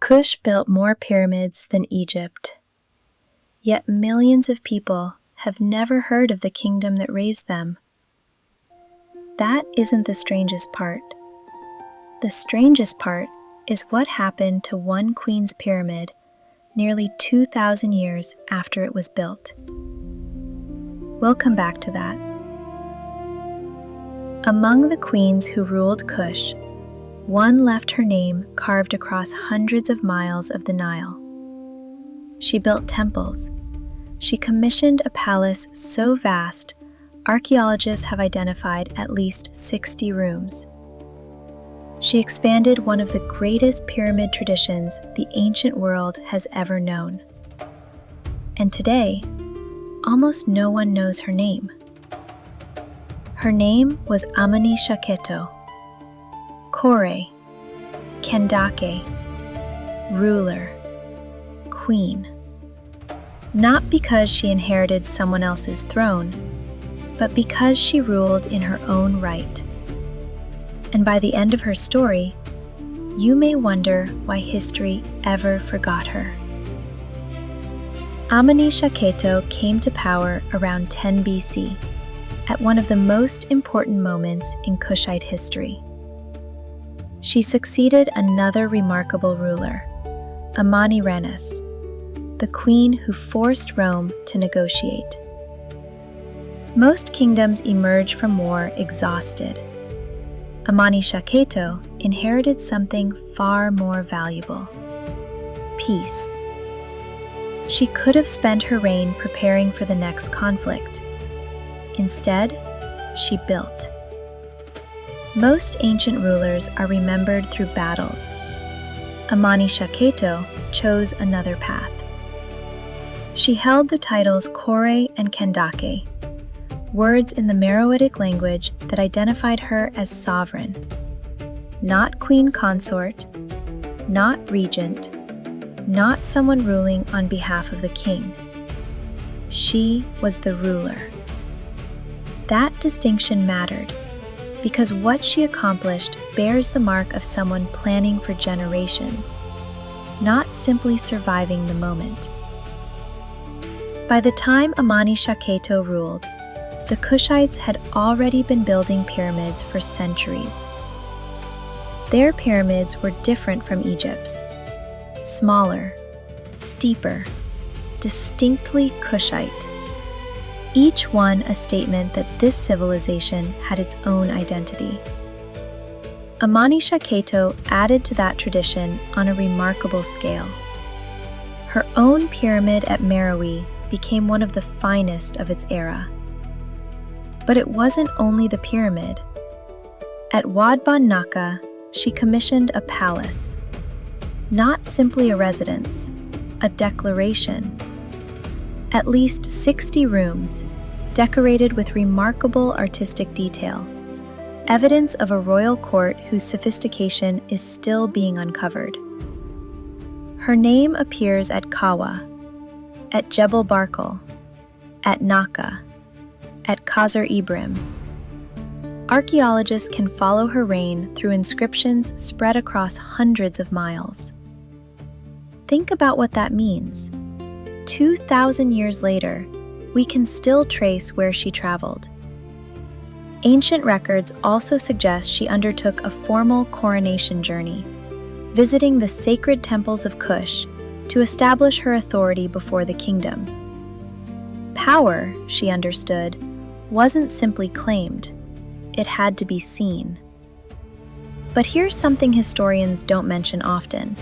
Kush built more pyramids than Egypt, yet millions of people have never heard of the kingdom that raised them. That isn't the strangest part. The strangest part is what happened to one queen's pyramid nearly 2,000 years after it was built. We'll come back to that. Among the queens who ruled Kush, one left her name carved across hundreds of miles of the Nile. She built temples. She commissioned a palace so vast, archaeologists have identified at least 60 rooms. She expanded one of the greatest pyramid traditions the ancient world has ever known. And today, almost no one knows her name. Her name was Amanishakheto. Qore, Kandake, ruler, queen. Not because she inherited someone else's throne, but because she ruled in her own right. And by the end of her story, you may wonder why history ever forgot her. Amanishakheto came to power around 10 BC, at one of the most important moments in Kushite history. She succeeded another remarkable ruler, Amanishakheto, the queen who forced Rome to negotiate. Most kingdoms emerge from war exhausted. Amanishakheto inherited something far more valuable: peace. She could have spent her reign preparing for the next conflict. Instead, she built. Most ancient rulers are remembered through battles. Amanishakheto chose another path. She held the titles Qore and Kandake, words in the Meroitic language that identified her as sovereign. Not queen consort, not regent, not someone ruling on behalf of the king. She was the ruler. That distinction mattered, because what she accomplished bears the mark of someone planning for generations, not simply surviving the moment. By the time Amanishakheto ruled, the Kushites had already been building pyramids for centuries. Their pyramids were different from Egypt's: smaller, steeper, distinctly Kushite. Each one a statement that this civilization had its own identity. Amanishakheto added to that tradition on a remarkable scale. Her own pyramid at Meroe became one of the finest of its era. But it wasn't only the pyramid. At Wadban Naka, she commissioned a palace. Not simply a residence, a declaration. At least 60 rooms, decorated with remarkable artistic detail, evidence of a royal court whose sophistication is still being uncovered. Her name appears at Kawa, at Jebel Barkal, at Naka, at Khazar Ibrim. Archaeologists can follow her reign through inscriptions spread across hundreds of miles. Think about what that means. 2,000 years later, we can still trace where she traveled. Ancient records also suggest she undertook a formal coronation journey, visiting the sacred temples of Kush to establish her authority before the kingdom. Power, she understood, wasn't simply claimed, it had to be seen. But here's something historians don't mention often.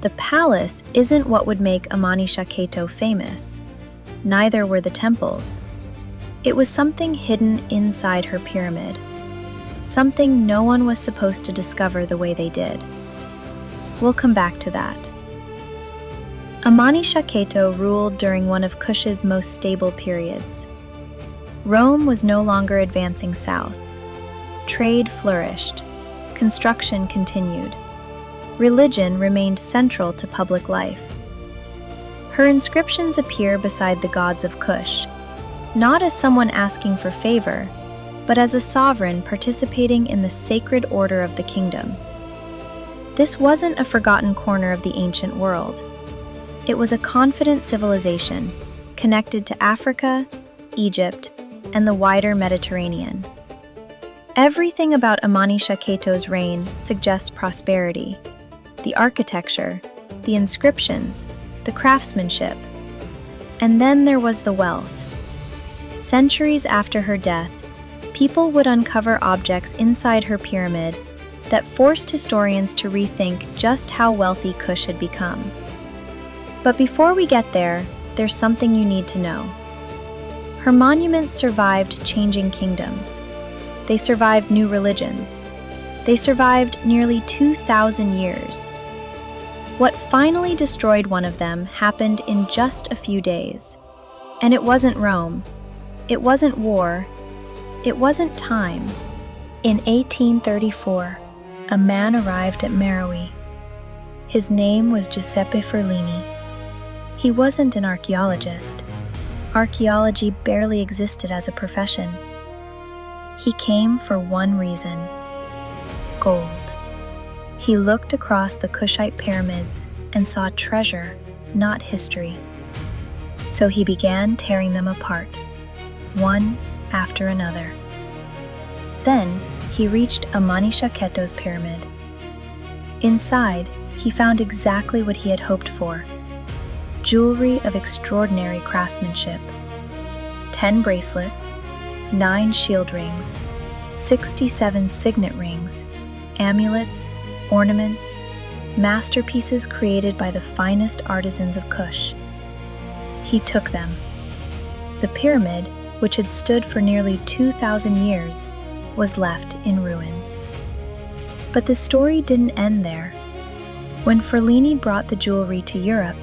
The palace isn't what would make Amanishakheto famous. Neither were the temples. It was something hidden inside her pyramid, something no one was supposed to discover the way they did. We'll come back to that. Amanishakheto ruled during one of Kush's most stable periods. Rome was no longer advancing south. Trade flourished. Construction continued. Religion remained central to public life. Her inscriptions appear beside the gods of Kush, not as someone asking for favor, but as a sovereign participating in the sacred order of the kingdom. This wasn't a forgotten corner of the ancient world. It was a confident civilization connected to Africa, Egypt, and the wider Mediterranean. Everything about Amanishaketo's reign suggests prosperity. The architecture, the inscriptions, the craftsmanship. And then there was the wealth. Centuries after her death, people would uncover objects inside her pyramid that forced historians to rethink just how wealthy Kush had become. But before we get there, there's something you need to know. Her monuments survived changing kingdoms. They survived new religions. They survived nearly 2,000 years. What finally destroyed one of them happened in just a few days. And it wasn't Rome. It wasn't war. It wasn't time. In 1834, a man arrived at Meroe. His name was Giuseppe Ferlini. He wasn't an archaeologist. Archaeology barely existed as a profession. He came for one reason: gold. He looked across the Kushite pyramids and saw treasure, not history. So he began tearing them apart, one after another. Then he reached Amanishaketo's pyramid. Inside, he found exactly what he had hoped for: jewelry of extraordinary craftsmanship. 10 bracelets, 9 shield rings, 67 signet rings, amulets, ornaments, masterpieces created by the finest artisans of Kush. He took them. The pyramid, which had stood for nearly 2,000 years, was left in ruins. But the story didn't end there. When Ferlini brought the jewelry to Europe,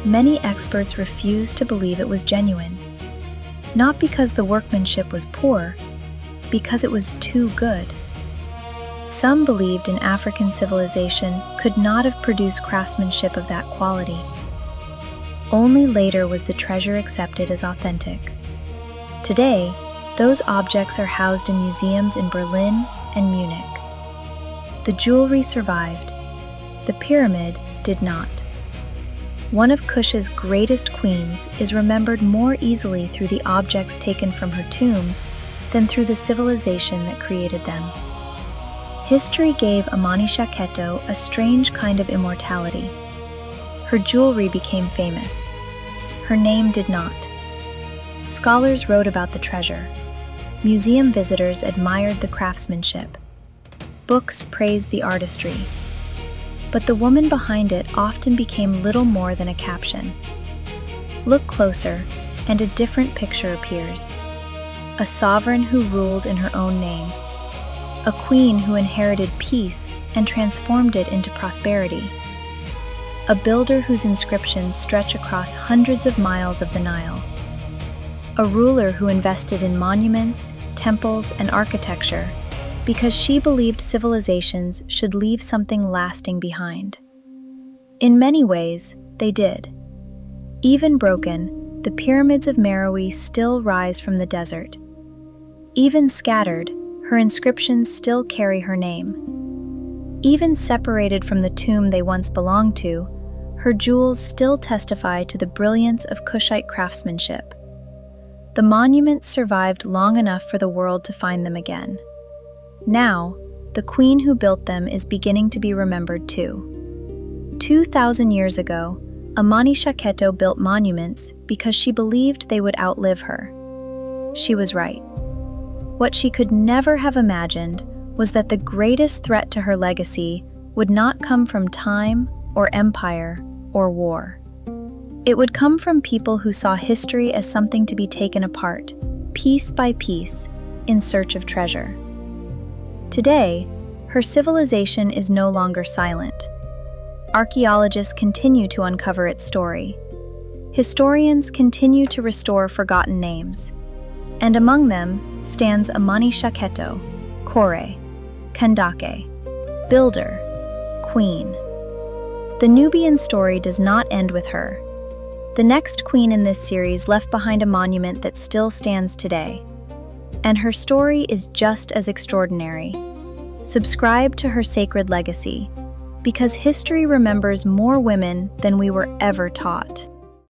many experts refused to believe it was genuine. Not because the workmanship was poor, because it was too good. Some believed an African civilization could not have produced craftsmanship of that quality. Only later was the treasure accepted as authentic. Today, those objects are housed in museums in Berlin and Munich. The jewelry survived. The pyramid did not. One of Kush's greatest queens is remembered more easily through the objects taken from her tomb than through the civilization that created them. History gave Amanishakheto a strange kind of immortality. Her jewelry became famous. Her name did not. Scholars wrote about the treasure. Museum visitors admired the craftsmanship. Books praised the artistry. But the woman behind it often became little more than a caption. Look closer, and a different picture appears. A sovereign who ruled in her own name. A queen who inherited peace and transformed it into prosperity. A builder whose inscriptions stretch across hundreds of miles of the Nile. A ruler who invested in monuments, temples, and architecture because she believed civilizations should leave something lasting behind. In many ways, they did. Even broken, the pyramids of Meroe still rise from the desert. Even scattered, her inscriptions still carry her name. Even separated from the tomb they once belonged to, her jewels still testify to the brilliance of Kushite craftsmanship. The monuments survived long enough for the world to find them again. Now, the queen who built them is beginning to be remembered too. 2,000 years ago, Amanishakheto built monuments because she believed they would outlive her. She was right. What she could never have imagined was that the greatest threat to her legacy would not come from time or empire or war. It would come from people who saw history as something to be taken apart, piece by piece, in search of treasure. Today, her civilization is no longer silent. Archaeologists continue to uncover its story. Historians continue to restore forgotten names. And among them stands Amanishakheto, Qore, Kandake, builder, queen. The Nubian story does not end with her. The next queen in this series left behind a monument that still stands today. And her story is just as extraordinary. Subscribe to her sacred legacy. because history remembers more women than we were ever taught.